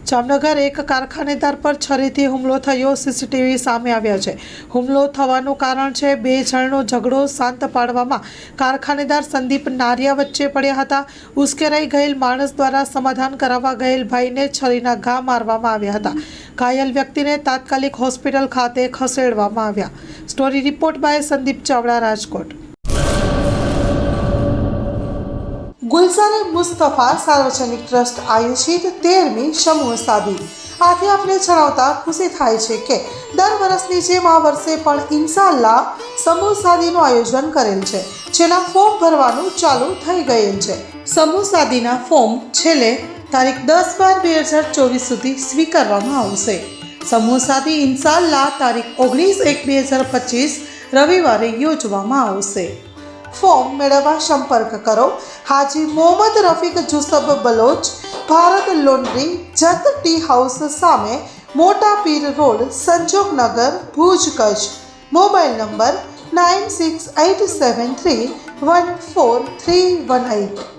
જામનગર એક કારખાનેદાર પર છરીથી હુમલો થયો સીસીટીવી સામે આવ્યા છે। હુમલો થવાનું કારણ છે બે જણનો ઝઘડો શાંત પાડવામાં કારખાનેદાર સંદીપ નારિયા વચ્ચે પડ્યા હતા। ઉશ્કેરાઈ ગયેલ માણસ દ્વારા સમાધાન કરાવવા ગયેલ ભાઈને છરીના ઘા મારવામાં આવ્યા હતા। ઘાયલ વ્યક્તિને તાત્કાલિક હોસ્પિટલ ખાતે ખસેડવામાં આવ્યા। Story report by Sandeep Chavda, Rajkot. Gulzare Mustafa સાર્વજનિક ટ્રસ્ટ આયોજિત 13મી સમૂહ શાદી। આથી આપને જણાવતા ખુશી થાય છે કે દર વર્ષની જેમ આ વર્ષે પણ ઇન્શાઅલ્લાહ સમૂહ શાદીનું આયોજન કરેલ છે, જેના ફોર્મ ભરવાનું ચાલુ થઈ ગયેલ છે। સમૂહ શાદીના ફોર્મ છેલ્લે તારીખ 10/12/2024 સુધી સ્વીકારવામાં આવશે। સમૂહ શાદી ઇન્શાઅલ્લાહ તારીખ 19/1/2025 રવિવારે યોજવામાં આવશે। ફોર્મ મેળવવા સંપર્ક કરો Haji Mohammad Rafiq Jusab Baloch, Bharat laundry, Jat tea house સામે, મોટા Pir road, Sanjognagar, Bhuj, Kutch. Mobile number 9687314318।